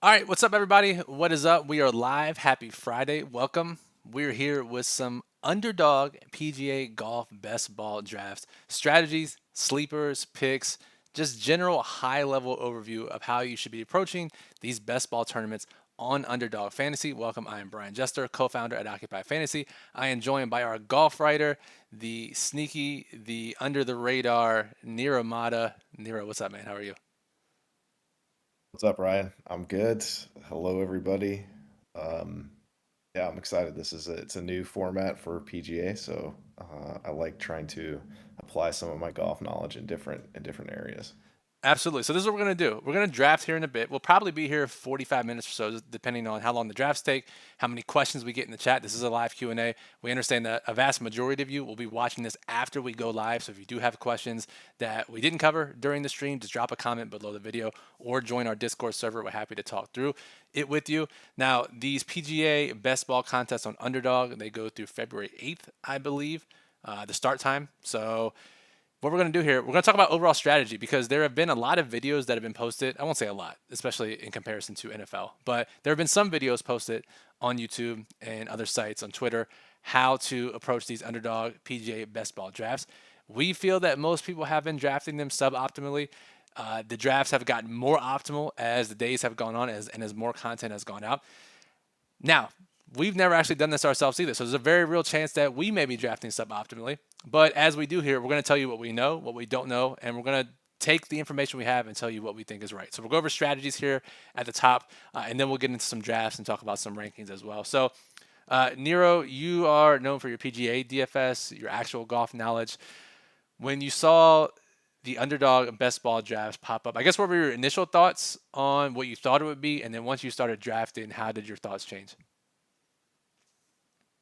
All right, what's up, everybody? What is up? We are live. Happy Friday. Welcome. We're here with some Underdog PGA golf best ball drafts, strategies, sleepers, picks, just general high level overview of how you should be approaching these best ball tournaments on Underdog Fantasy. Welcome. I am Brian Jester, co founder at Occupy Fantasy. I am joined by our golf writer, the sneaky, the under the radar, Niromada. Niro, what's up, man? How are you? What's up, Ryan? I'm good. Hello, everybody. Um, yeah, I'm excited. It's a new format for PGA, so I like trying to apply some of my golf knowledge in different areas. Absolutely. So this is what we're going to do. We're going to draft here in a bit. We'll probably be here 45 minutes or so, depending on how long the drafts take, how many questions we get in the chat. This is a live Q&A. We understand that a vast majority of you will be watching this after we go live. So if you do have questions that we didn't cover during the stream, just drop a comment below the video or join our Discord server. We're happy to talk through it with you. Now, these PGA best ball contests on Underdog, they go through February 8th, I believe, the start time. So what we're going to do here, we're going to talk about overall strategy because there have been a lot of videos that have been posted. I won't say a lot, especially in comparison to NFL, but there have been some videos posted on YouTube and other sites on Twitter how to approach these Underdog PGA best ball drafts. We feel that most people have been drafting them suboptimally. The drafts have gotten more optimal as the days have gone on and as more content has gone out. Now, we've never actually done this ourselves either. So there's a very real chance that we may be drafting suboptimally. But as we do here, we're going to tell you what we know, what we don't know, and we're going to take the information we have and tell you what we think is right. So we'll go over strategies here at the top, and then we'll get into some drafts and talk about some rankings as well. So, Nero, you are known for your PGA DFS, your actual golf knowledge. When you saw the Underdog best ball drafts pop up, I guess what were your initial thoughts on what you thought it would be? And then once you started drafting, how did your thoughts change?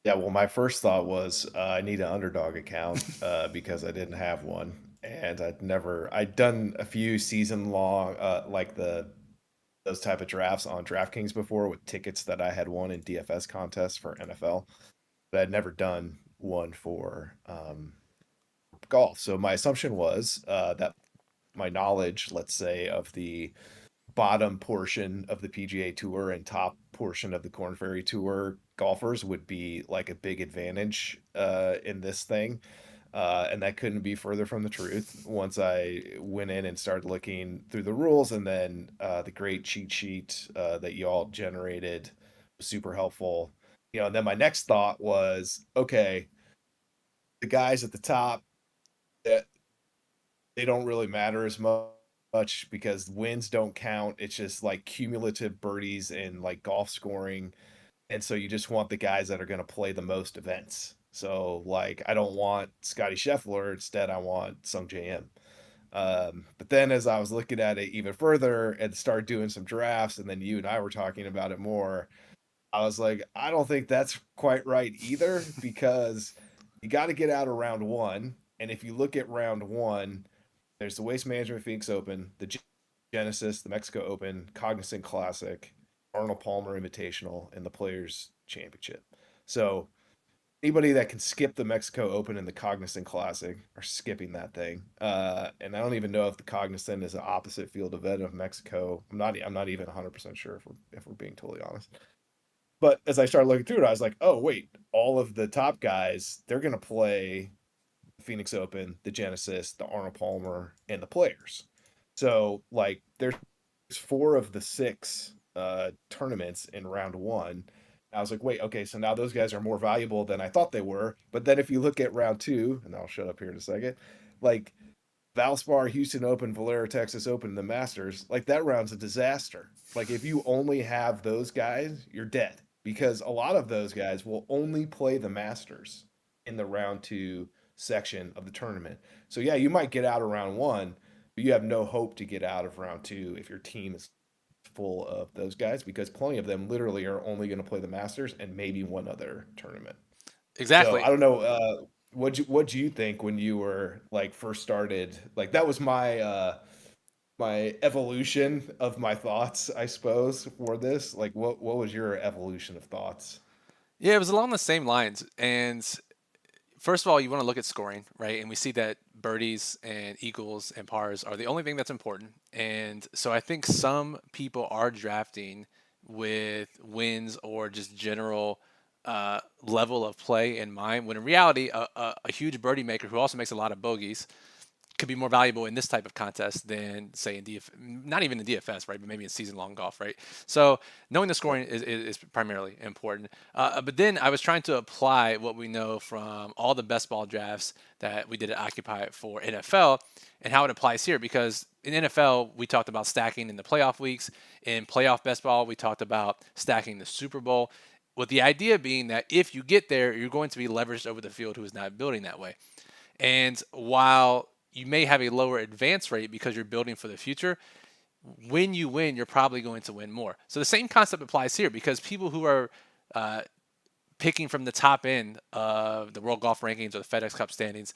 Yeah, well, my first thought was I need an underdog account because I didn't have one, and I'd done a few season long like the those type of drafts on DraftKings before with tickets that I had won in DFS contests for NFL, but I'd never done one for golf. So my assumption was that my knowledge, let's say, of the bottom portion of the PGA Tour and top portion of the Corn Ferry Tour golfers would be like a big advantage in this thing. And that couldn't be further from the truth once I went in and started looking through the rules, and then the great cheat sheet that you all generated was super helpful. And then my next thought was, okay, the guys at the top, that they don't really matter as much because wins don't count. It's just like cumulative birdies and like golf scoring. And so you just want the guys that are going to play the most events. So like I don't want Scotty Scheffler. Instead, I want Sung JM. But then as I was looking at it even further and started doing some drafts, and then you and I were talking about it more, I was like, I don't think that's quite right either because you got to get out of round one. And if you look at round one, there's the Waste Management Phoenix Open, the Genesis, the Mexico Open, Cognizant Classic, Arnold Palmer Invitational, and the Players Championship. So anybody that can skip the Mexico Open and the Cognizant Classic are skipping that thing. And I don't even know if the Cognizant is an opposite field event of Mexico. I'm not even 100% sure if we're being totally honest. But as I started looking through it, I was like, oh wait, all of the top guys, they're gonna play the Phoenix Open, the Genesis, the Arnold Palmer, and the Players. So like there's four of the six tournaments in round one. I was like, wait, okay, so now those guys are more valuable than I thought they were. But then if you look at round two, and I'll shut up here in a second, like Valspar, Houston Open, Valera, Texas Open, the Masters, like that round's a disaster. Like if you only have those guys, you're dead because a lot of those guys will only play the Masters in the round two section of the tournament. So yeah, you might get out of round one, but you have no hope to get out of round two if your team is full of those guys because plenty of them literally are only going to play the Masters and maybe one other tournament. So Exactly. I don't know. What do you think when you were like first started? Like that was my evolution of my thoughts, I suppose, for this. Like what was your evolution of thoughts? Yeah, it was along the same lines. And first of all, you want to look at scoring, right? And we see that birdies and eagles and pars are the only thing that's important. And so I think some people are drafting with wins or just general level of play in mind, when in reality, a huge birdie maker who also makes a lot of bogeys could be more valuable in this type of contest than say in not even in DFS, right? But maybe in season long golf, right? So knowing the scoring is primarily important. But then I was trying to apply what we know from all the best ball drafts that we did at Occupy for NFL and how it applies here, because in NFL we talked about stacking in the playoff weeks. In playoff best ball, we talked about stacking the Super Bowl, with the idea being that if you get there, you're going to be leveraged over the field who is not building that way. And while you may have a lower advance rate because you're building for the future, when you win, you're probably going to win more. So the same concept applies here, because people who are uh, picking from the top end of the World Golf Rankings or the FedEx Cup standings,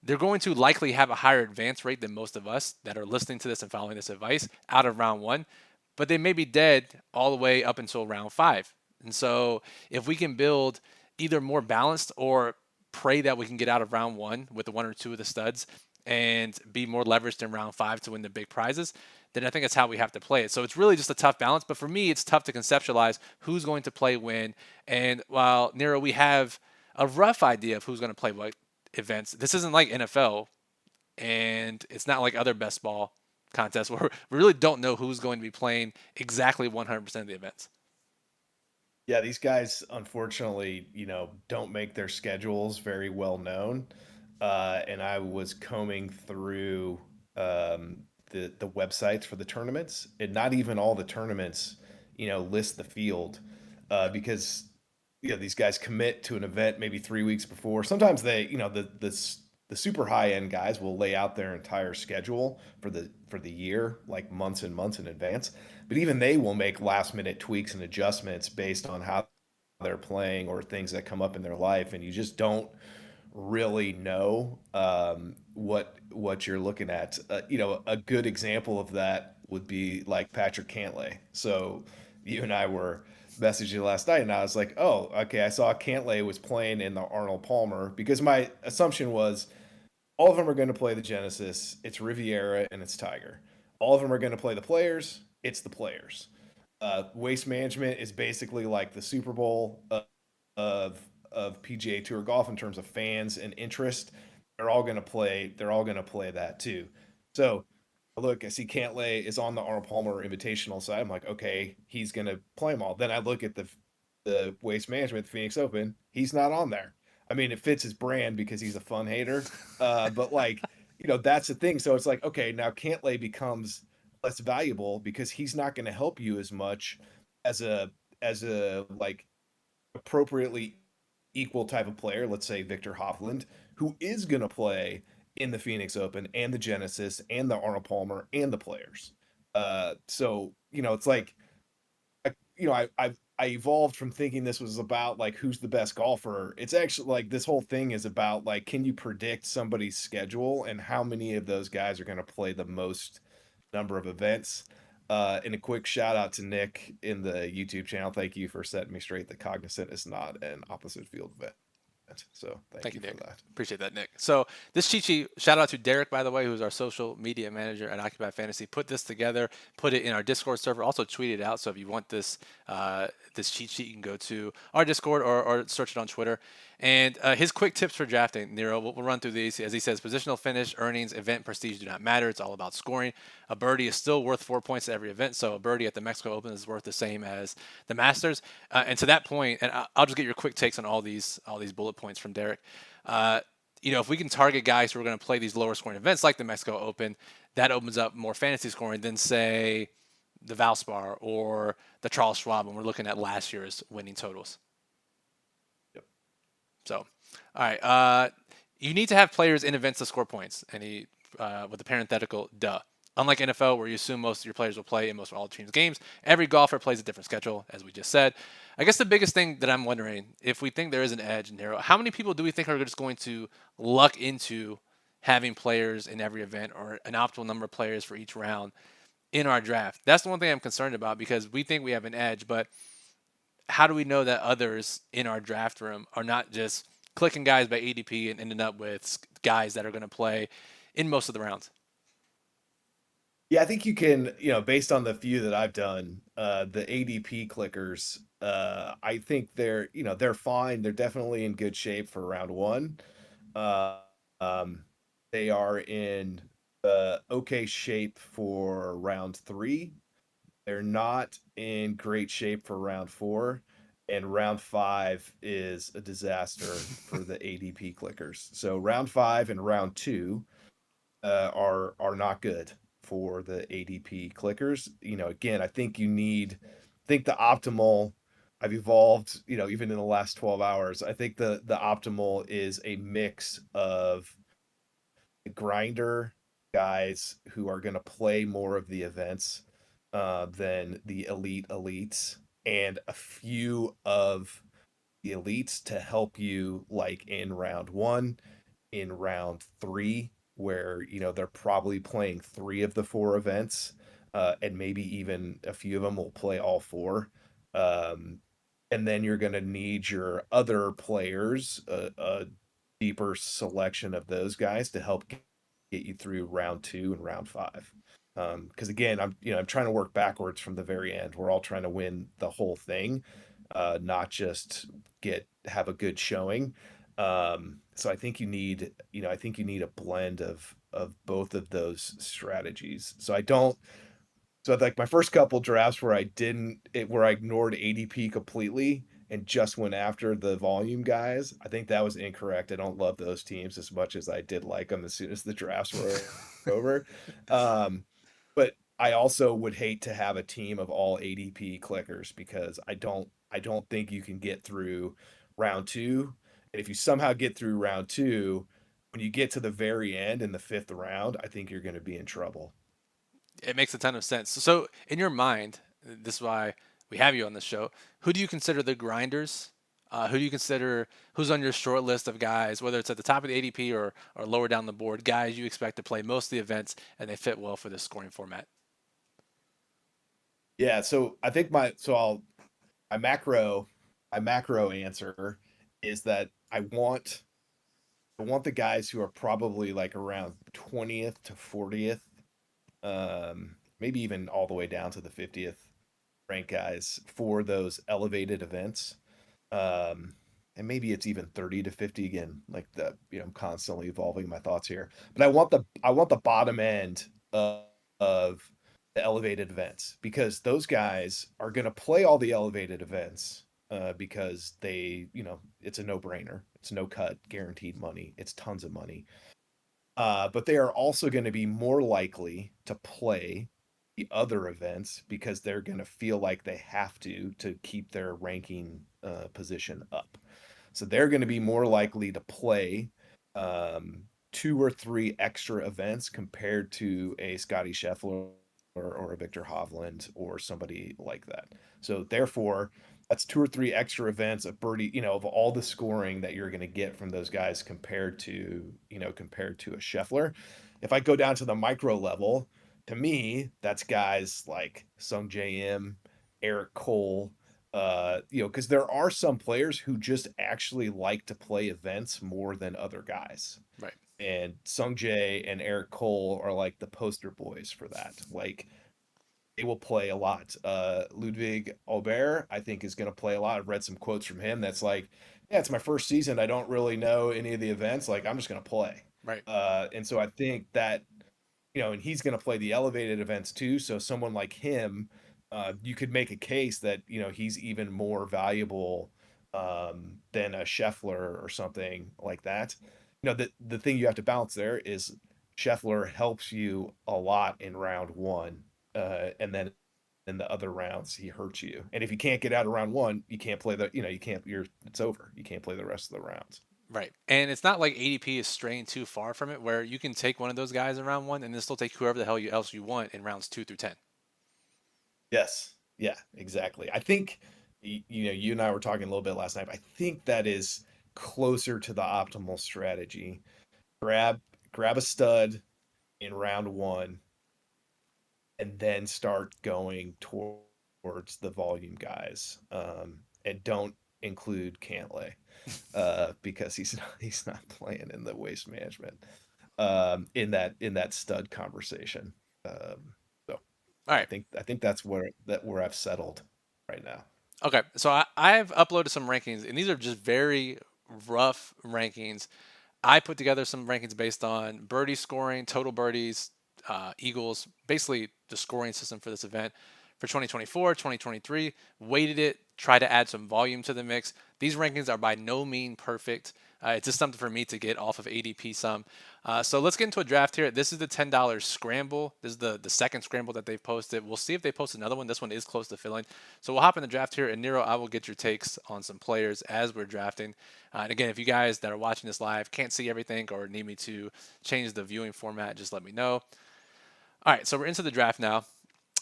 they're going to likely have a higher advance rate than most of us that are listening to this and following this advice out of round one, but they may be dead all the way up until round five. And so if we can build either more balanced or pray that we can get out of round one with the one or two of the studs and be more leveraged in round five to win the big prizes, then I think that's how we have to play it. So it's really just a tough balance. But for me, it's tough to conceptualize who's going to play when. And while, Nero, we have a rough idea of who's going to play what events, this isn't like NFL, and it's not like other best ball contests where we really don't know who's going to be playing exactly 100% of the events. Yeah, these guys unfortunately, don't make their schedules very well known. And I was combing through the websites for the tournaments, and not even all the tournaments, list the field because these guys commit to an event maybe 3 weeks before. Sometimes they, the super high end guys will lay out their entire schedule for the year, like months and months in advance. But even they will make last minute tweaks and adjustments based on how they're playing or things that come up in their life, and you just don't really know what you're looking at. A good example of that would be like Patrick Cantlay. So you and I were messaging last night, and I was like, "Oh, okay." I saw Cantlay was playing in the Arnold Palmer, because my assumption was all of them are going to play the Genesis. It's Riviera and it's Tiger. All of them are going to play the Players. It's the Players. Waste Management is basically like the Super Bowl of PGA Tour golf in terms of fans and interest. They're all going to play. They're all going to play that too. So look, I see Cantlay is on the Arnold Palmer Invitational side. I'm like, okay, he's going to play them all. Then I look at the Waste Management, the Phoenix Open. He's not on there. I mean, it fits his brand because he's a fun hater. But like, that's the thing. So it's like, okay, now Cantlay becomes less valuable because he's not going to help you as much as a like appropriately equal type of player. Let's say Victor Hovland, who is going to play in the Phoenix Open and the Genesis and the Arnold Palmer and the Players. So it's like I evolved from thinking this was about like who's the best golfer. It's actually like this whole thing is about like, can you predict somebody's schedule and how many of those guys are going to play the most number of events. And a quick shout out to Nick in the YouTube channel. Thank you for setting me straight that Cognizant is not an opposite field event. So thank Thank you you, for Nick. that. Appreciate that, Nick. So this cheat sheet, shout out to Derek, by the way, who's our social media manager at Occupy Fantasy. Put this together, put it in our Discord server, also tweet it out. So if you want this cheat sheet, you can go to our Discord or search it on Twitter. And his quick tips for drafting, Nero, we'll run through these. As he says, positional finish, earnings, event prestige do not matter. It's all about scoring. A birdie is still worth 4 points at every event. So a birdie at the Mexico Open is worth the same as the Masters. And to that point, and I'll just get your quick takes on all these bullet points from Derek. Uh, if we can target guys who are going to play these lower scoring events like the Mexico Open, that opens up more fantasy scoring than, say, the Valspar or the Charles Schwab when we're looking at last year's winning totals. Yep. So, all right. You need to have players in events to score points. And he, with the parenthetical, duh. Unlike NFL, where you assume most of your players will play in most of all teams' games, every golfer plays a different schedule, as we just said. I guess the biggest thing that I'm wondering, if we think there is an edge in Nero, how many people do we think are just going to luck into having players in every event or an optimal number of players for each round in our draft? That's the one thing I'm concerned about, because we think we have an edge, but how do we know that others in our draft room are not just clicking guys by ADP and ending up with guys that are going to play in most of the rounds. Yeah, I think you can, based on the few that I've done, the ADP clickers, I think they're fine. They're definitely in good shape for round one. Uh, um, they are in okay shape for round three. They're not in great shape for round four. And round five is a disaster for the ADP clickers. So round five and round two are not good for the ADP clickers. Again, I think the optimal. I've evolved, even in the last 12 hours. I think the optimal is a mix of grinder guys who are going to play more of the events than the elite elites, and a few of the elites to help you, like in round one, in round three, where they're probably playing three of the four events, and maybe even a few of them will play all four. Um, and then you're going to need your other players, a deeper selection of those guys to help get you through round two and round five. Because again, I'm trying to work backwards from the very end. We're all trying to win the whole thing, not just have a good showing. So I think you need a blend of both of those strategies. So like my first couple drafts where I ignored ADP completely and just went after the volume guys, I think that was incorrect. I don't love those teams as much as I did like them as soon as the drafts were over. Um, but I also would hate to have a team of all ADP clickers because I don't think you can get through round two. And if you somehow get through round two, when you get to the very end in the fifth round, I think you're going to be in trouble. It makes a ton of sense. So, in your mind, this is why we have you on this show. Who do you consider the grinders? Who do you consider who's on your short list of guys, whether it's at the top of the ADP or lower down the board, guys you expect to play most of the events and they fit well for this scoring format? Yeah, so I think my macro my macro answer is that I want the guys who are probably like around 20th to 40th, maybe even all the way down to the 50th rank guys for those elevated events. Um, and maybe it's even 30 to 50 again, like I'm constantly evolving my thoughts here. But I want the bottom end of the elevated events because those guys are going to play all the elevated events because it's a no-brainer. It's no cut, guaranteed money. It's tons of money. But they are also going to be more likely to play the other events because they're going to feel like they have to keep their ranking position up. So they're going to be more likely to play um, two or three extra events compared to a Scotty Scheffler or a Victor Hovland or somebody like that. So therefore, that's two or three extra events of birdie, of all the scoring that you're going to get from those guys compared to a Scheffler. If I go down to the micro level, to me, that's guys like Sung J M, Eric Cole, because there are some players who just actually like to play events more than other guys. Right. And Sung Jae and Eric Cole are like the poster boys for that. Like they will play a lot. Ludwig Aubert, I think, is going to play a lot. I've read some quotes from him that's like, yeah, it's my first season. I don't really know any of the events. Like, I'm just going to play. Right. And so I think that, and he's going to play the elevated events too. So someone like him, you could make a case that, he's even more valuable than a Scheffler or something like that. The thing you have to balance there is Scheffler helps you a lot in round one, and then in the other rounds he hurts you. And if you can't get out of round one, you can't play you can't. It's over. You can't play the rest of the rounds. Right. And it's not like ADP is straying too far from it where you can take one of those guys in round one and then still take whoever the hell else you want in rounds 2 through 10. Yes. Yeah. Exactly. I think you and I were talking a little bit last night. I think that is closer to the optimal strategy. Grab grab a stud in round one and then start going towards the volume guys. And include Cantlay, because he's not playing in the waste management, in that stud conversation. So All right. I think that's where I've settled right now. Okay. So I've uploaded some rankings, and these are just very rough rankings. I put together some rankings based on birdie scoring, total birdies, eagles, basically the scoring system for this event for 2024, 2023. Weighted it, try to add some volume to the mix. These rankings are by no mean perfect. It's just something for me to get off of ADP some. So let's get into a draft here. This is the $10 scramble. This is the second scramble that they've posted. We'll see if they post another one. This one is close to filling. So we'll hop in the draft here. And Nero, I will get your takes on some players as we're drafting. And again, if you guys that are watching this live can't see everything or need me to change the viewing format, just let me know. All right, so we're into the draft now,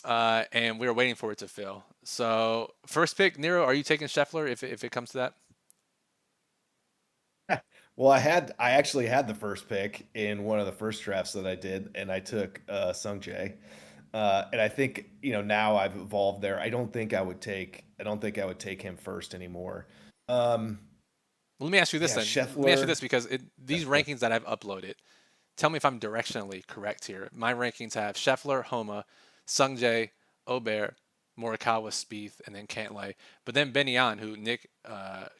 and we're waiting for it to fill. So first pick, Nero, are you taking Scheffler if it comes to that? Well, I actually had the first pick in one of the first drafts that I did, and I took Sung Jae. And I think, now I've evolved there. I don't think I would take him first anymore. Um, Well, let me ask you this yeah, then. Let me ask you Scheffler. this because Yeah, these rankings that I've uploaded, tell me if I'm directionally correct here. My rankings have Scheffler, Homa, Sungjae, Obear, Morikawa, Spieth, and then Cantlay. But then Ben Yan, who Nick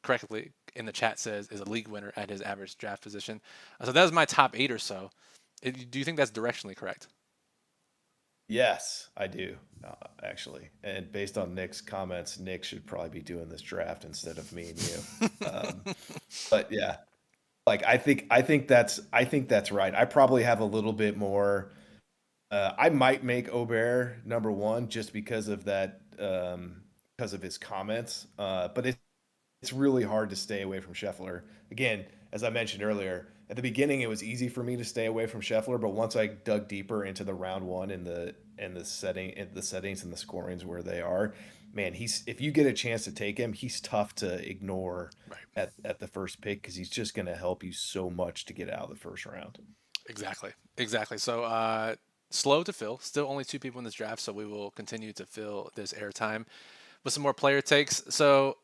correctly in the chat says is a league winner at his average draft position. So that was my top 8 or so. Do you think that's directionally correct? yes, I do, actually. And based on Nick's comments, Nick should probably be doing this draft instead of me and you. But yeah, like I think that's right. I probably have a little bit more. I might make Aubert number one just because of his comments. But it's really hard to stay away from Scheffler. Again, as I mentioned earlier, at the beginning it was easy for me to stay away from Scheffler, but once I dug deeper into the round one and the settings and the scorings where they are, man, he's if you get a chance to take him, he's tough to ignore Right. at the first pick because he's just going to help you so much to get out of the first round. Exactly. Exactly. So slow to fill. Still only 2 people in this draft, so we will continue to fill this airtime with some more player takes. So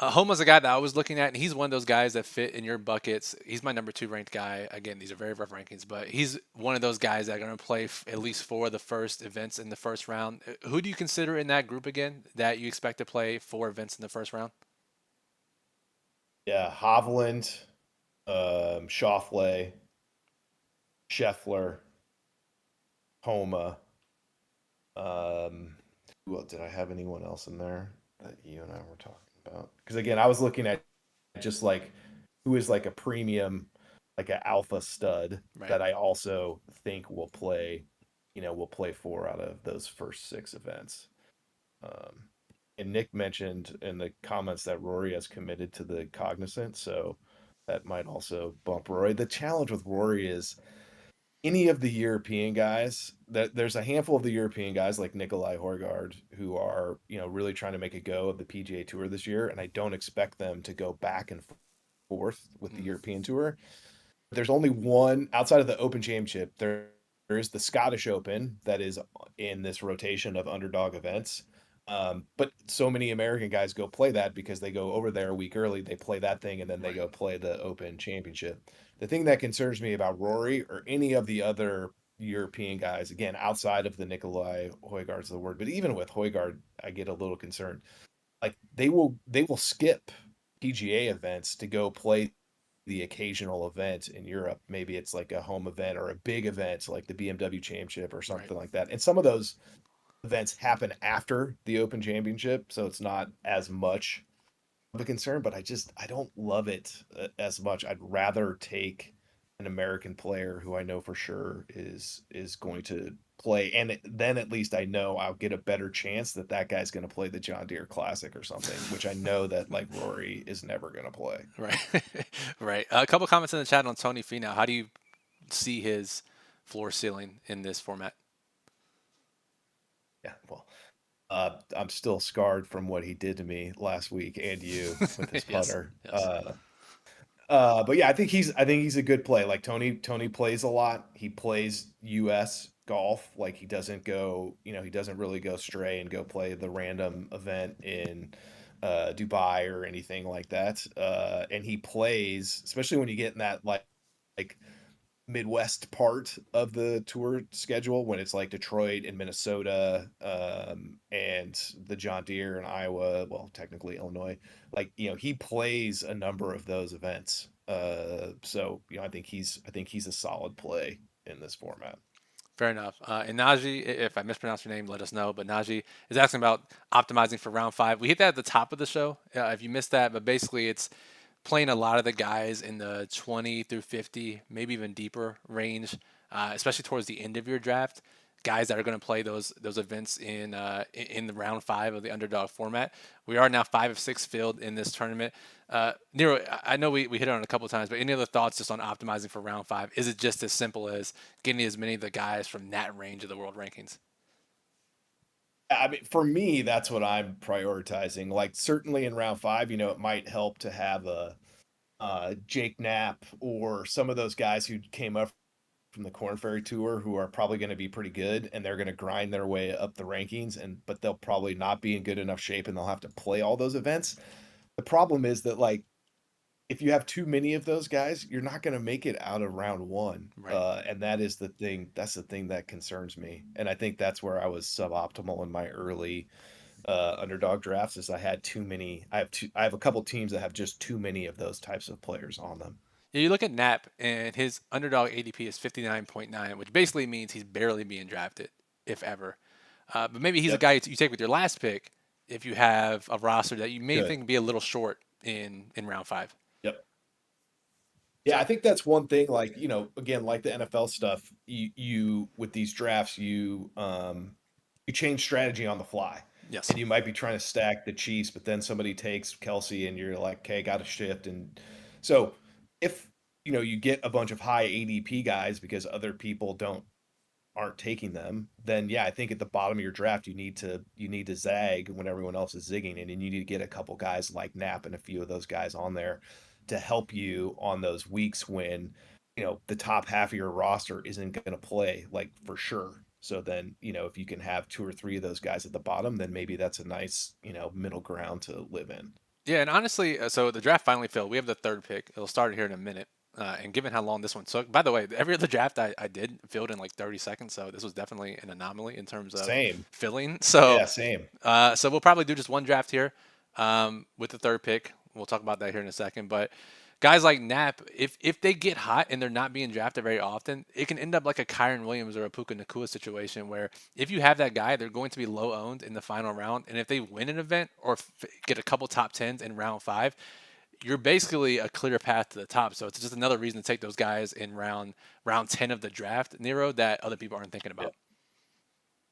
Homa's a guy that I was looking at, and he's one of those guys that fit in your buckets. He's my number 2 ranked guy. Again, these are very rough rankings, but he's one of those guys that are going to play at least 4 of the first events in the first round. Who do you consider in that group again that you expect to play 4 events in the first round? Yeah, Hovland, Schauffele, Scheffler, Homa. Well, did I have anyone else in there that you and I were talking about? Because again, I was looking at just like who is like a premium, like an alpha stud Right. that I also think will play 4 out of those first 6 events. Um, and Nick mentioned in the comments that Rory has committed to the Cognizant, so that might also bump Rory. The challenge with Rory is any of the European guys, that there's a handful of the European guys like Nikolai Højgaard who are, really trying to make a go of the PGA Tour this year, and I don't expect them to go back and forth with the Mm, European Tour. There's only one outside of the Open Championship. There is the Scottish Open that is in this rotation of underdog events. But so many American guys go play that because they go over there a week early, they play that thing, and then they right. go play the Open Championship. The thing that concerns me about Rory or any of the other European guys, again, outside of the Nikolai Højgaards of the word, but even with Højgaard, I get a little concerned. Like they will skip PGA events to go play the occasional event in Europe. Maybe it's like a home event or a big event like the BMW Championship or Right. something like that. And some of those events happen after the Open Championship, so it's not as much of a concern, but I don't love it as much. I'd rather take an American player who I know for sure is going to play, and then at least I know I'll get a better chance that that guy's going to play the John Deere Classic or something, which I know that like Rory is never going to play. Right. Right. A couple comments in the chat on Tony Finau. How do you see his floor ceiling in this format? Yeah, well, I'm still scarred from what he did to me last week and you with his Yes. putter. Yes. But yeah, I think he's a good play. Like Tony plays a lot. He plays US golf. Like he doesn't really go stray and go play the random event in Dubai or anything like that. And he plays, especially when you get in that like Midwest part of the tour schedule when it's like Detroit and Minnesota, and the John Deere in Iowa, well, technically Illinois. Like, he plays a number of those events. So, I think he's a solid play in this format. Fair enough. And Najee, if I mispronounce your name, let us know. But Najee is asking about optimizing for round five. We hit that at the top of the show. If you missed that, but basically it's playing a lot of the guys in the 20 through 50, maybe even deeper range, especially towards the end of your draft. Guys that are going to play those events in the round five of the underdog format. We are now 5 of 6 filled in this tournament. Nero, I know we hit on it a couple of times, but any other thoughts just on optimizing for round five? Is it just as simple as getting as many of the guys from that range of the world rankings? I mean, for me, that's what I'm prioritizing. Like, certainly in round five, it might help to have a Jake Knapp or some of those guys who came up from the Corn Ferry Tour who are probably going to be pretty good and they're going to grind their way up the rankings, but they'll probably not be in good enough shape and they'll have to play all those events. The problem is that, like, if you have too many of those guys, you're not going to make it out of round one. Right. And that is the thing. That's the thing that concerns me. And I think that's where I was suboptimal in my early underdog drafts is I had too many. I have a couple teams that have just too many of those types of players on them. Yeah, you look at Knapp, and his underdog ADP is 59.9, which basically means he's barely being drafted, if ever. But maybe he's a Yep. guy you take with your last pick if you have a roster that you may Good. think be a little short in round five. Yep. Yeah, So I think that's one thing, like, again, like the NFL stuff, you with these drafts, you change strategy on the fly. yes, And you might be trying to stack the Chiefs, but then somebody takes Kelsey and you're like, okay, got to shift. And so if you get a bunch of high ADP guys because other people aren't taking them, then yeah, I think at the bottom of your draft you need to zag when everyone else is zigging, and then you need to get a couple guys like Knapp and a few of those guys on there to help you on those weeks when the top half of your roster isn't going to play, like, for sure. So then, if you can have two or three of those guys at the bottom, then maybe that's a nice, middle ground to live in. yeah, and honestly, so the draft finally filled. We have the third pick. It'll start here in a minute. And given how long this one took, by the way, every other draft I did filled in like 30 seconds, so this was definitely an anomaly in terms of Same. filling. So Yeah, same. so we'll probably do just one draft here with the third pick. We'll talk about that here in a second. But guys like Knapp, if they get hot and they're not being drafted very often, it can end up like a Kyron Williams or a Puka Nakua situation where if you have that guy, they're going to be low owned in the final round. And if they win an event or get a couple top tens in round five, you're basically a clear path to the top. So it's just another reason to take those guys in round 10 of the draft, Nero, that other people aren't thinking Yeah. about.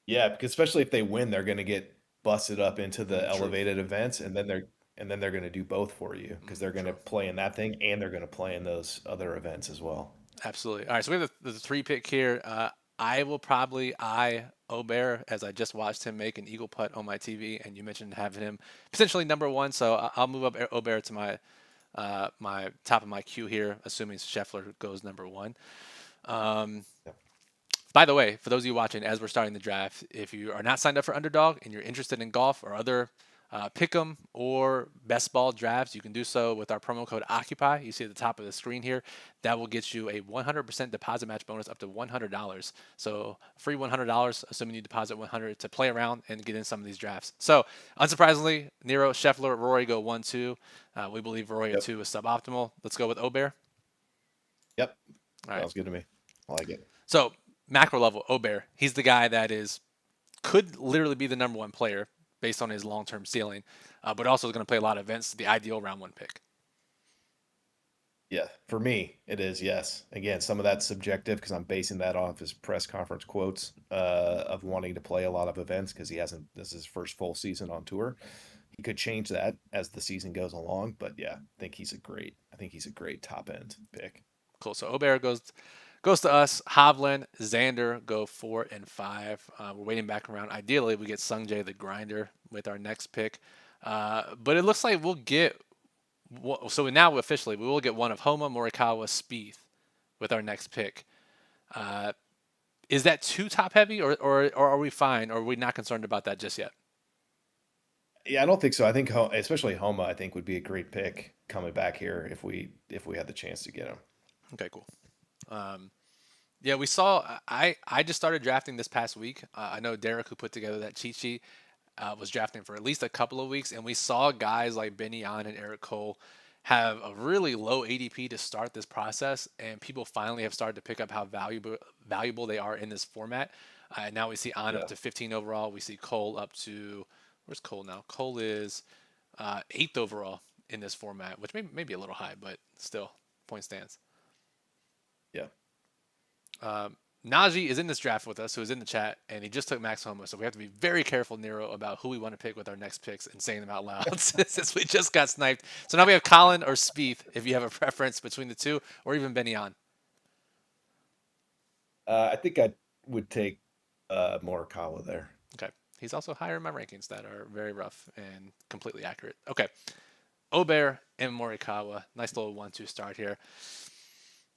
Yeah, because especially if they win, they're going to get busted up into the True. elevated events, and then they're going to do both for you because they're going to True. play in that thing and they're going to play in those other events as well. Absolutely. All right, so we have the three pick here. I will probably eye Obear as I just watched him make an eagle putt on my TV, and you mentioned having him potentially number one. So I'll move up Obear to my top of my queue here, assuming Scheffler goes number one. Um, Yeah. By the way, for those of you watching, as we're starting the draft, if you are not signed up for Underdog and you're interested in golf or other pick'em or best ball drafts, you can do so with our promo code Occupy. You see at the top of the screen here. That will get you a 100% deposit match bonus up to $100. So free $100, assuming you deposit 100 to play around and get in some of these drafts. So unsurprisingly, Nero, Scheffler, Rory go 1-2. We believe Rory at Yep. 2 is suboptimal. Let's go with Obear. Yep. All right. Sounds good to me. I like it. So macro level, Obear, he's the guy that could literally be the number one player based on his long-term ceiling, but also is going to play a lot of events. The ideal round one pick. Yeah, for me, it is, yes. Again, some of that's subjective because I'm basing that off his press conference quotes of wanting to play a lot of events because this is his first full season on tour. He could change that as the season goes along, but yeah, I think he's a great top end pick. Cool. So Obear goes to us. Hovland, Xander go 4 and 5. We're waiting back around. Ideally, we get Sungjae the Grinder with our next pick, but it looks like we'll get. So now officially, we will get one of Homa, Morikawa, Spieth with our next pick. Uh, is that too top heavy, or are we fine, or are we not concerned about that just yet? Yeah, I don't think so. I think especially Homa, I think would be a great pick coming back here if we had the chance to get him. Okay, cool. Um, yeah, we saw. I just started drafting this past week. I know Derek, who put together that cheat sheet, was drafting for at least a couple of weeks, and we saw guys like Benny Yon and Eric Cole have a really low ADP to start this process, and people finally have started to pick up how valuable they are in this format. Now we see On up Yeah. to 15 overall. We see Cole up to, where's Cole now? Cole is eighth overall in this format, which may be a little high, but still, point stands. Yeah. Um, Najee is in this draft with us, who is in the chat, and he just took Max Homa. So we have to be very careful, Nero, about who we want to pick with our next picks and saying them out loud since we just got sniped. So now we have Colin or Spieth, if you have a preference between the two, or even Benyon. I think I would take Morikawa there. Okay. He's also higher in my rankings that are very rough and completely accurate. Okay. Obear and Morikawa. Nice little 1-2 start here.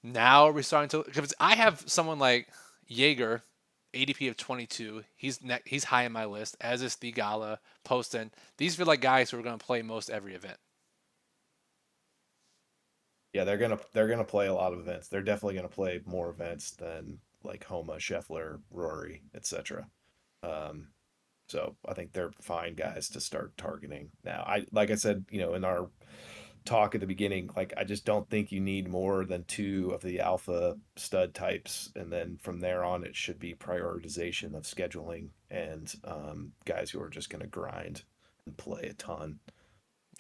Now are we starting to, because I have someone like Jaeger, ADP of 22. He's high in my list, as is Thigala, Poston. These feel like guys who are going to play most every event. Yeah, they're gonna play a lot of events. They're definitely gonna play more events than like Homa, Scheffler, Rory, etc. Um, so I think they're fine guys to start targeting now. I like I said, in our talk at the beginning, like I just don't think you need more than two of the alpha stud types, and then from there on, it should be prioritization of scheduling and guys who are just going to grind and play a ton.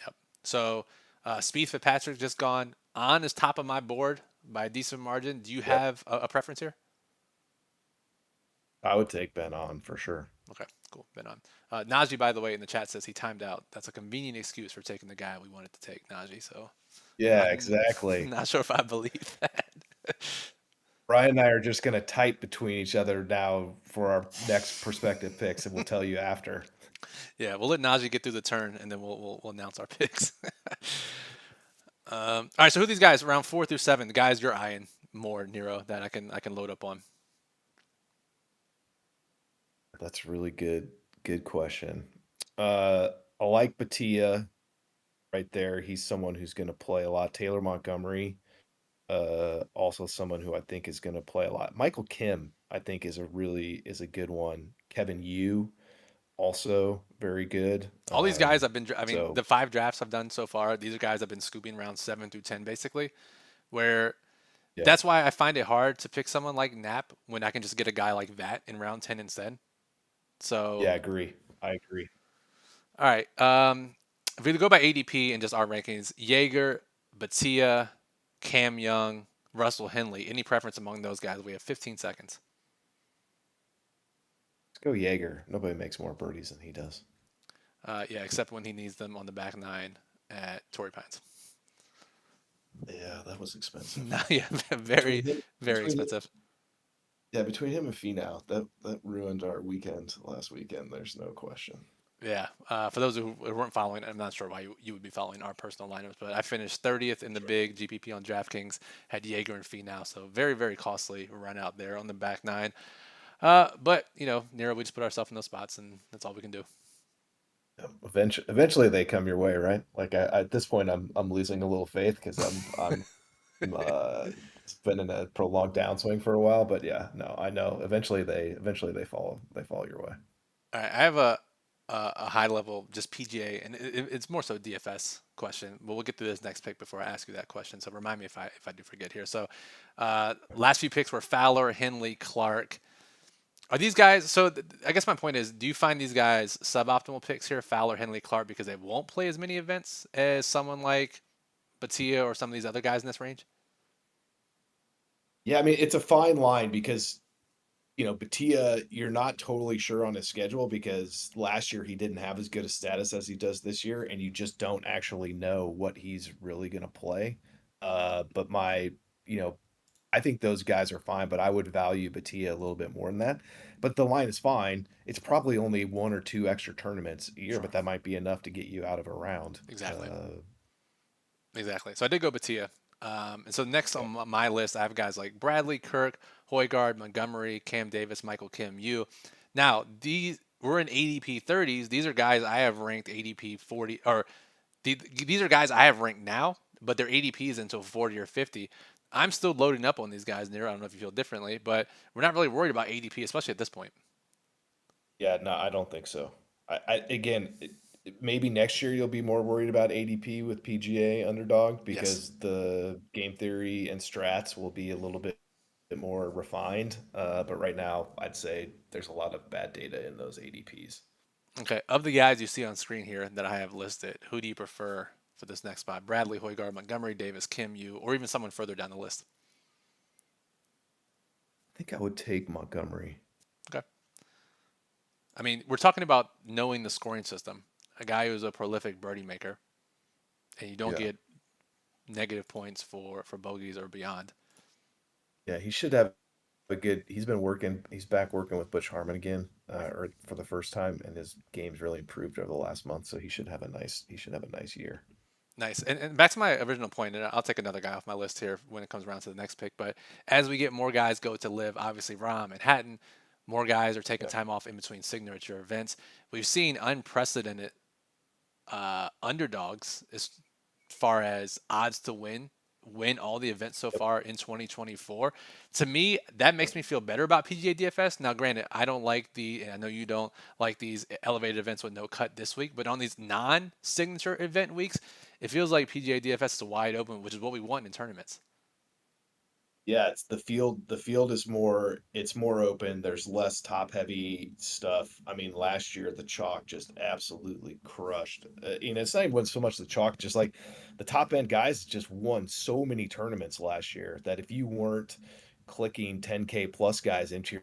Yep. So Spieth Fitzpatrick just gone. On is top of my board by a decent margin. Do you Yep, have a preference here? I would take Ben on for sure. Okay, cool. Been on. Najee, by the way, in the chat says he timed out. That's a convenient excuse for taking the guy we wanted to take, Najee. So Yeah, not exactly. not sure if I believe that. Brian and I are just going to type between each other now for our next perspective picks, and we'll tell you after. Yeah, we'll let Najee get through the turn, and then we'll announce our picks. All right, so who are these guys? Round 4 through 7, the guys you're eyeing more, Nero, that I can load up on. That's a really good question. Uh, I like Batia right there. He's someone who's going to play a lot. Taylor Montgomery, also someone who I think is going to play a lot. Michael Kim, I think is a good one. Kevin Yu, also very good. All these guys I mean, So the 5 drafts I've done so far, these are guys I've been scooping around 7 through 10, basically. Where yeah, that's why I find it hard to pick someone like Knapp when I can just get a guy like that in round 10 instead. yeah, So, I agree. I agree. all right. If we go by ADP and just our rankings, Jaeger, Batia, Cam Young, Russell Henley. Any preference among those guys? We have 15 seconds. Let's go Jaeger. Nobody makes more birdies than he does. Yeah, except when he needs them on the back nine at Torrey Pines. Yeah, that was expensive. Yeah, Between very, him, very between him, expensive. yeah, between him and Finau, that ruined our weekend last weekend. There's no question. Yeah. For those who weren't following, I'm not sure why you would be following our personal lineups, but I finished 30th in the Sure. big GPP on DraftKings, had Jaeger and Finau, so very, very costly run out there on the back nine. But, Nero, we just put ourselves in those spots, and that's all we can do. Yeah, eventually they come your way, right? Like at this point, I'm losing a little faith because it's been in a prolonged downswing for a while. But yeah, no, I know eventually they fall your way. All right, I have a high level just PGA, and it's more so DFS question. But we'll get to this next pick before I ask you that question. So remind me if I do forget here. So last few picks were Fowler, Henley, Clark. Are these guys? So I guess my point is, do you find these guys suboptimal picks here, Fowler, Henley, Clark, because they won't play as many events as someone like Batia or some of these other guys in this range? Yeah, I mean it's a fine line because Batia, you're not totally sure on his schedule because last year he didn't have as good a status as he does this year, and you just don't actually know what he's really going to play. But you know, I think those guys are fine, but I would value Batia a little bit more than that. But the line is fine. It's probably only one or two extra tournaments a year, Sure. but that might be enough to get you out of a round. Exactly. Exactly. So I did go Batia. And so next Yeah. on my list, I have guys like Bradley, Kirk, Hoygaard, Montgomery, Cam Davis, Michael Kim, you. Now, these we're in ADP 30s. These are guys I have ranked ADP 40, or these are guys I have ranked now, but their ADP is until 40 or 50. I'm still loading up on these guys, Nero. I don't know if you feel differently, but we're not really worried about ADP, especially at this point. Yeah, no, I don't think so. I again, maybe next year you'll be more worried about ADP with PGA Underdog Yes. because the game theory and strats will be a little bit more refined. But right now, I'd say there's a lot of bad data in those ADPs. Okay. Of the guys you see on screen here that I have listed, who do you prefer for this next spot? Bradley, Hoygaard, Montgomery, Davis, Kim, you, or even someone further down the list? I think I would take Montgomery. Okay. I mean, we're talking about knowing the scoring system. A guy who's a prolific birdie maker, and you don't Yeah. get negative points for bogeys or beyond. Yeah, he should have a good. He's been working. He's back working with Butch Harmon again, or for the first time, and his game's really improved over the last month. So he should have a nice. He should have a nice year. Nice. And back to my original point, and I'll take another guy off my list here when it comes around to the next pick. But as we get more guys go to live, obviously Rahm and Hatton, more guys are taking Yeah. time off in between signature events. We've seen unprecedented underdogs as far as odds to win all the events so Yep. far in 2024. To me, that Yep. makes me feel better about PGA DFS. Now, granted, I don't like and I know you don't like these elevated events with no cut this week, but on these non-signature event weeks, it feels like PGA DFS is wide open, which is what we want in tournaments. Yeah, it's the field. The field is more. It's more open. There's less top heavy stuff. I mean, last year the chalk just absolutely crushed. It's not even so much the chalk, just like the top end guys just won so many tournaments last year that if you weren't clicking 10K plus guys into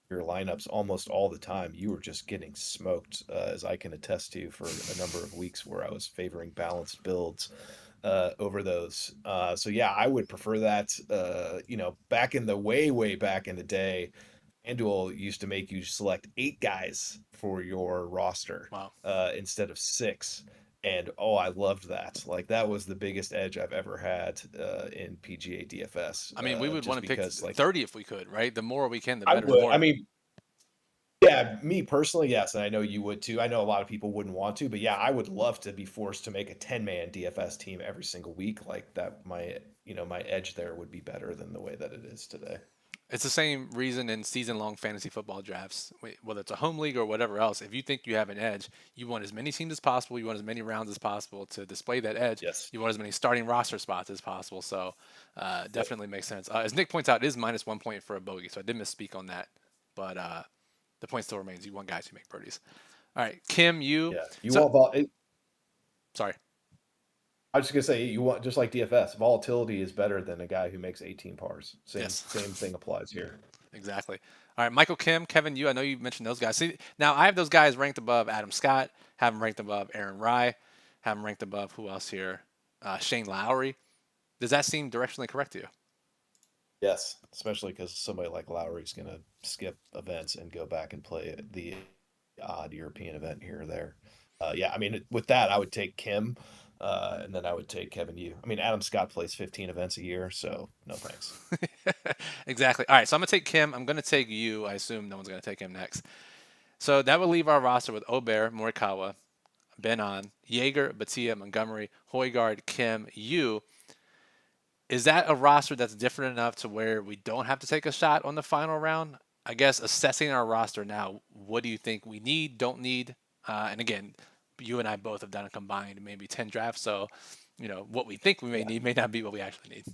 your lineups almost all the time, you were just getting smoked, as I can attest to for a number of weeks where I was favoring balanced builds over those. So yeah, I would prefer that. Back in the way back in the day, FanDuel used to make you select 8 guys for your roster Wow. instead of 6. And oh, I loved that. Like that was the biggest edge I've ever had in PGA DFS. I mean, we would want Just to pick because, like, 30 if we could, right? The more we can, the I better. The would. I more. mean, yeah, me personally, yes, and I know you would too. I know a lot of people wouldn't want to, but yeah, I would love to be forced to make a 10-man DFS team every single week. Like that, my edge there would be better than the way that it is today. It's the same reason in season-long fantasy football drafts, whether it's a home league or whatever else. If you think you have an edge, you want as many teams as possible. You want as many rounds as possible to display that edge. Yes. You want as many starting roster spots as possible. So, Yep. definitely makes sense. As Nick points out, it is minus 1 point for a bogey, so I did misspeak on that. But the point still remains. You want guys who make birdies. All right, Kim, you. Yeah. You So, want vol sorry. I was just gonna say you want just like DFS, volatility is better than a guy who makes 18 pars. Same Yes. same thing applies here. Exactly. All right, Michael Kim, Kevin, you. I know you mentioned those guys. See, now I have those guys ranked above Adam Scott. Have them ranked above Aaron Rye. Have them ranked above who else here? Shane Lowry. Does that seem directionally correct to you? Yes, especially because somebody like Lowry's gonna skip events and go back and play the odd European event here or there. Yeah, I mean, with that, I would take Kim, and then I would take Kevin Yu. I mean, Adam Scott plays 15 events a year, so no thanks. Exactly. All right, so I'm gonna take Kim. I'm gonna take you. I assume no one's gonna take him next. So that would leave our roster with Obear, Morikawa, Ben On, Yeager, Batia, Montgomery, Hoygaard, Kim, you. Is that a roster that's different enough to where we don't have to take a shot on the final round? I guess assessing our roster now, what do you think we need, don't need? And again, you and I both have done a combined maybe 10 drafts, so what we think we may Yeah. need may not be what we actually need.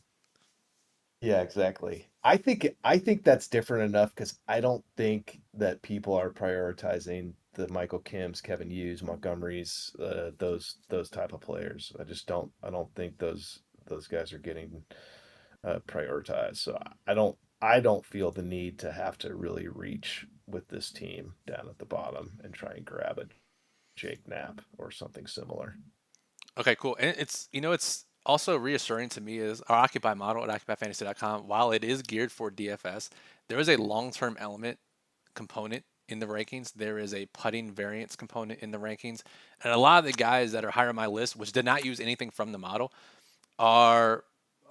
Yeah, exactly. I think that's different enough because I don't think that people are prioritizing the Michael Kims, Kevin Hughes, Montgomerys, those type of players. I don't think those guys are getting prioritized. So I don't feel the need to have to really reach with this team down at the bottom and try and grab a Jake Knapp or something similar. Okay, cool. And it's also reassuring to me is our Occupy model at OccupyFantasy.com, while it is geared for DFS, there is a long-term element component in the rankings. There is a putting variance component in the rankings. And a lot of the guys that are higher on my list, which did not use anything from the model, are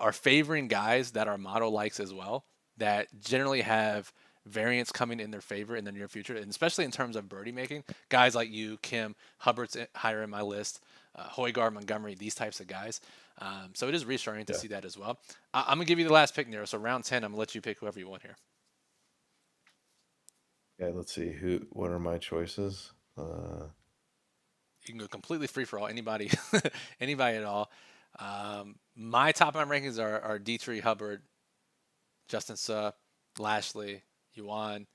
are favoring guys that our model likes as well, that generally have variants coming in their favor in the near future, and especially in terms of birdie making. Guys like you, Kim, Hubbard's higher in my list, Hoygaard, Montgomery, these types of guys. So it is reassuring to Yeah. see that as well. I'm gonna give you the last pick, Nero. So round 10, I'm gonna let you pick whoever you want here. Okay, let's see what are my choices? You can go completely free for all, anybody, anybody at all. My top of my rankings are Dietrich, Hubbard, Justin Suh, Lashley, Yuan,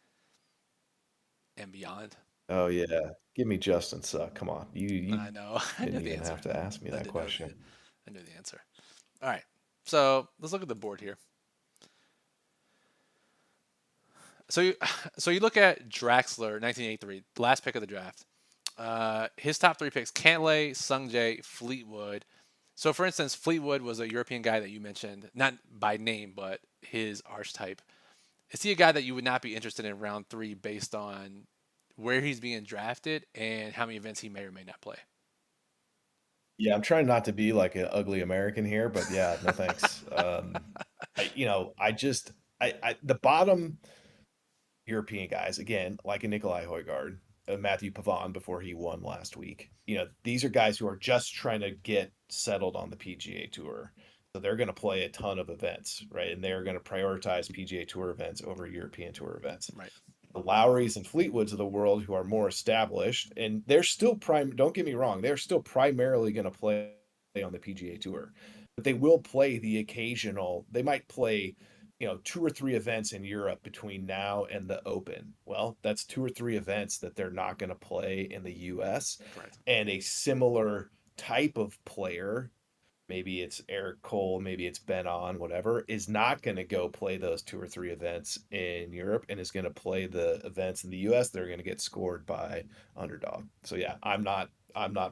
and beyond. Oh yeah. Give me Justin Suck. Come on. You I know. I know didn't the even answer. have to ask me I that did know question. I knew the answer. All right. So let's look at the board here. So you, so you look at Draxler, 1983, last pick of the draft. His top three picks: Cantlay, Sungjae, Fleetwood. So, for instance, Fleetwood was a European guy that you mentioned, not by name, but his archetype. Is he a guy that you would not be interested in round three based on where he's being drafted and how many events he may or may not play? Yeah, I'm trying not to be like an ugly American here, but yeah, no thanks. I just the bottom European guys, again, like a Nikolai Højgaard, Matthew Pavon before he won last week. These are guys who are just trying to get settled on the PGA Tour. So they're going to play a ton of events, right? And they're going to prioritize PGA Tour events over European Tour events. Right. The Lowrys and Fleetwoods of the world who are more established, and they're still don't get me wrong, they're still primarily going to play on the PGA Tour. But they will play the occasional, they might play, two or three events in Europe between now and the Open. Well, that's two or three events that they're not going to play in the US. Correct. And a similar type of player, maybe it's Eric Cole, maybe it's Ben On, whatever, is not going to go play those two or three events in Europe and is going to play the events in the US. They're going to get scored by Underdog. So yeah, I'm not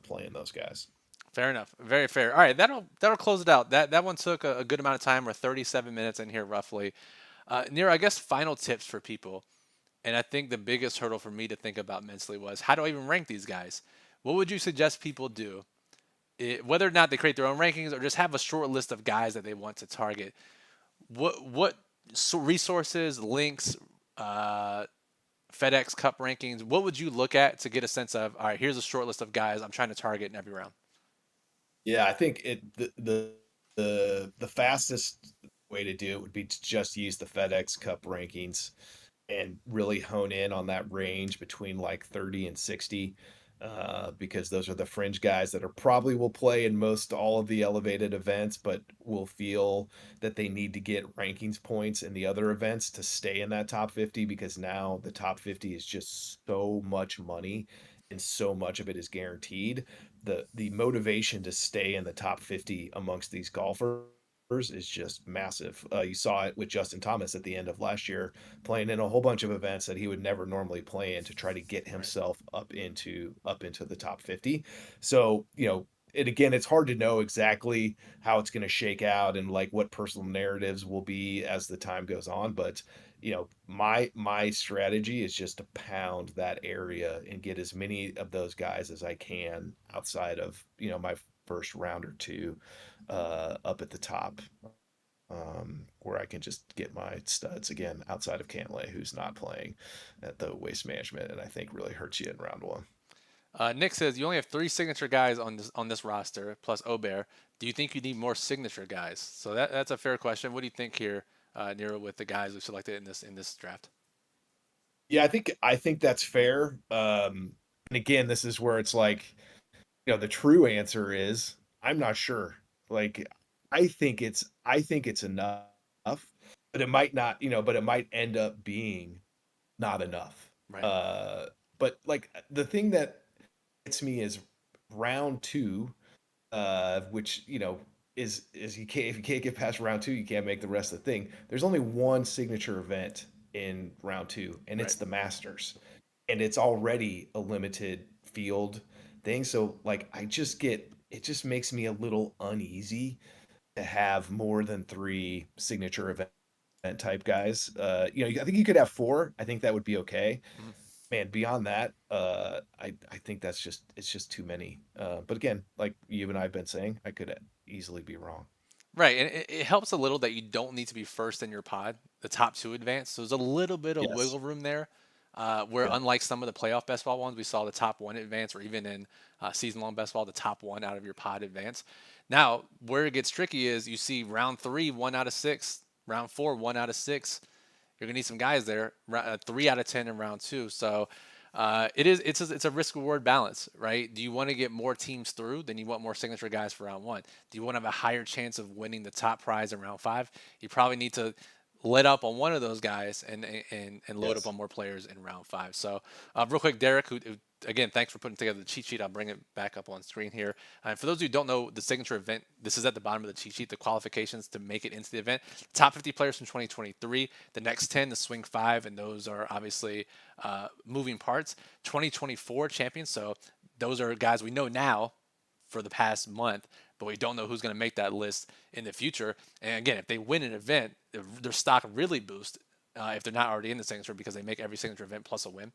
playing those guys. Fair enough. Very fair. All right, that'll close it out. That one took a good amount of time. We're 37 minutes in here roughly. Nero, I guess final tips for people. And I think the biggest hurdle for me to think about mentally was how do I even rank these guys? What would you suggest people do? Whether or not they create their own rankings or just have a short list of guys that they want to target. What resources, links, uh, FedEx Cup rankings? What would you look at to get a sense of all right? Here's a short list of guys I'm trying to target in every round. Yeah, I think the fastest way to do it would be to just use the FedEx Cup rankings and really hone in on that range between like 30 and 60, because those are the fringe guys that are probably will play in most all of the elevated events, but will feel that they need to get rankings points in the other events to stay in that top 50, because now the top 50 is just so much money and so much of it is guaranteed. The motivation to stay in the top 50 amongst these golfers is just massive. You saw it with Justin Thomas at the end of last year, playing in a whole bunch of events that he would never normally play in to try to get Right. himself up into the top 50. So, and again, it's hard to know exactly how it's going to shake out and like what personal narratives will be as the time goes on. But my strategy is just to pound that area and get as many of those guys as I can outside of my first round or two, up at the top, where I can just get my studs again outside of Cantlay, who's not playing at the Waste Management, and I think really hurts you in round one. Nick says you only have three signature guys on this roster plus Obear. Do you think you need more signature guys? So that's a fair question. What do you think here, Nero, with the guys we selected in this draft? Yeah, I think that's fair. And again, this is where it's like, the true answer is I'm not sure. Like, I think it's enough, but it might not, but it might end up being not enough. Right. Uh, but like the thing that gets me is round two, which is you can't if you can't get past round two, you can't make the rest of the thing. There's only one signature event in round two, and Right. it's the Masters, and it's already a limited field thing. So like it just makes me a little uneasy to have more than three signature event type guys. I think you could have four. I think that would be okay. Mhm. Man, beyond that, I think it's just too many. But again, like you and I have been saying, I could easily be wrong. Right, and it helps a little that you don't need to be first in your pod. the top two advance. So there's a little bit of Yes. wiggle room there. Where Yeah. unlike some of the playoff best ball ones, we saw the top one advance, or even in season-long best ball, the top one out of your pod advance. Now, where it gets tricky is you see round three, 1 out of 6, round four, 1 out of 6. You're gonna need some guys there. 3 out of 10 in round two. So it's a risk reward balance, right? Do you want to get more teams through? Then you want more signature guys for round one. Do you want to have a higher chance of winning the top prize in round five? You probably need to let up on one of those guys and load up Yes. on more players in round five. So real quick, Derek, who again, thanks for putting together the cheat sheet. I'll bring it back up on screen here. And for those of you who don't know, the signature event, this is at the bottom of the cheat sheet, the qualifications to make it into the event. Top 50 players from 2023, the next 10, the swing five, and those are obviously moving parts. 2024 champions, so those are guys we know now for the past month, but we don't know who's going to make that list in the future. And again, if they win an event, their stock really boosts if they're not already in the signature because they make every signature event plus a win.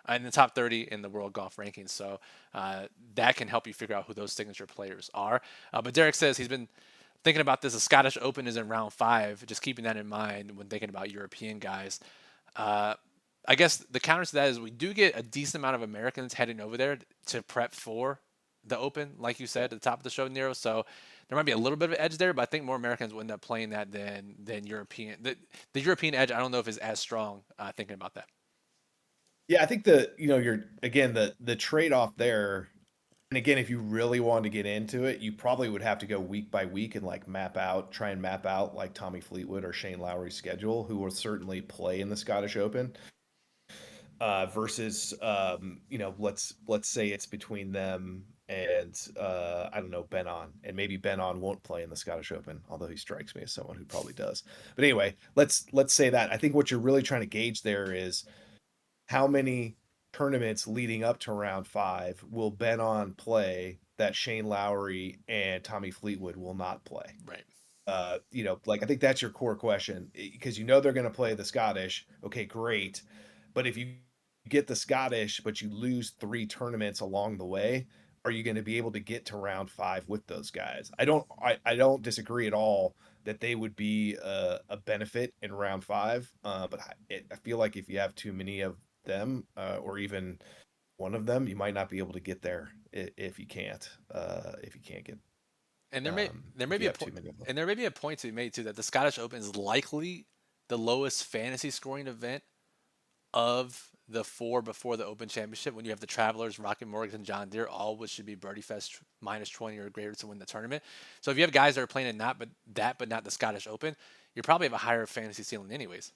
In the top 30 in the world golf rankings. So that can help you figure out who those signature players are. But Derek says he's been thinking about this. The Scottish Open is in round five, just keeping that in mind when thinking about European guys. I guess the counter to that is we do get a decent amount of Americans heading over there to prep for the Open, like you said at the top of the show, Nero. So there might be a little bit of an edge there, but I think more Americans will end up playing that than European. The European edge, I don't know if is as strong. Thinking about that. Yeah, I think you're again the trade-off there, and again, if you really wanted to get into it, you probably would have to go week by week and like try and map out like Tommy Fleetwood or Shane Lowry's schedule, who will certainly play in the Scottish Open. Versus let's say it's between them and I don't know, Ben On, and maybe Ben On won't play in the Scottish Open, although he strikes me as someone who probably does. But anyway, let's say that. I think what you're really trying to gauge there is how many tournaments leading up to round five will Ben On play that Shane Lowry and Tommy Fleetwood will not play. Right. Like I think that's your core question because they're going to play the Scottish. Okay, great. But if you get the Scottish, but you lose 3 tournaments along the way, are you going to be able to get to round five with those guys? I don't disagree at all that they would be a benefit in round five. But I feel like if you have too many of them, or even one of them, you might not be able to get there if you can't get And there may if be you a have too point, many of them. and there may be a point to be made too that the Scottish Open is likely the lowest fantasy scoring event of the four before the Open Championship. When you have the Travelers, Rocket Mortgage, and John Deere, all which should be Birdie Fest minus 20 or greater to win the tournament. So if you have guys that are playing in but not the Scottish Open, you probably have a higher fantasy ceiling anyways.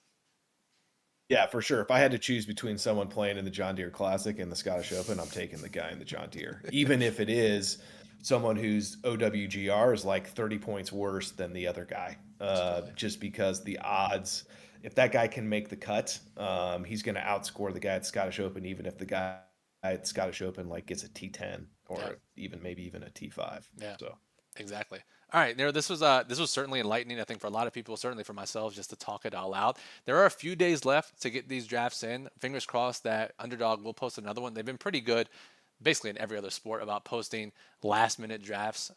Yeah, for sure. If I had to choose between someone playing in the John Deere Classic and the Scottish Open, I'm taking the guy in the John Deere, even if it is someone whose OWGR is like 30 points worse than the other guy. Absolutely. Just because the odds, if that guy can make the cut, he's going to outscore the guy at Scottish Open, even if the guy at Scottish Open like gets a T10 Yeah. or maybe even a T5. Yeah. So Exactly. All right, Nero, this was certainly enlightening, I think, for a lot of people, certainly for myself, just to talk it all out. There are a few days left to get these drafts in. Fingers crossed that Underdog will post another one. They've been pretty good, basically in every other sport, about posting last-minute drafts,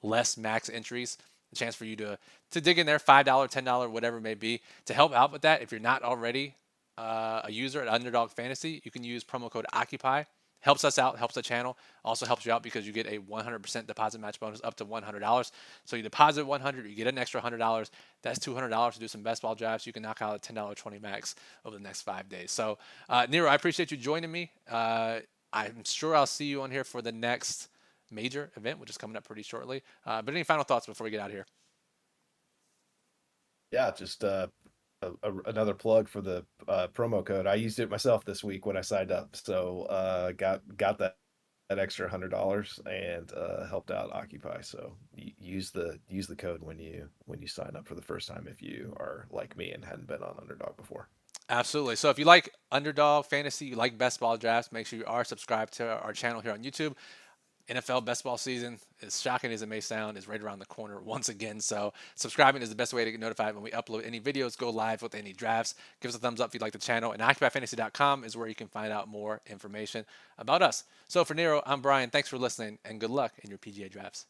less max entries, a chance for you to dig in there, $5, $10, whatever it may be, to help out with that. If you're not already a user at Underdog Fantasy, you can use promo code Occupy. Helps us out, helps the channel. Also helps you out because you get a 100% deposit match bonus up to $100. So you deposit 100, you get an extra $100. That's $200 to do some best ball drafts. You can knock out a $10 20 max over the next 5 days. So Nero, I appreciate you joining me. I'm sure I'll see you on here for the next major event, which is coming up pretty shortly. But any final thoughts before we get out of here? yeah, just another plug for the promo code. I used it myself this week when I signed up, so got that extra $100 and helped out Occupy. So use the code when you sign up for the first time if you are like me and hadn't been on Underdog before. Absolutely. So if you like Underdog Fantasy, you like best ball drafts, make sure you are subscribed to our channel here on YouTube. NFL best ball season, as shocking as it may sound, is right around the corner once again. So subscribing is the best way to get notified when we upload any videos, go live with any drafts. Give us a thumbs up if you like the channel. And OccupyFantasy.com is where you can find out more information about us. So for Nero, I'm Brian. Thanks for listening, and good luck in your PGA drafts.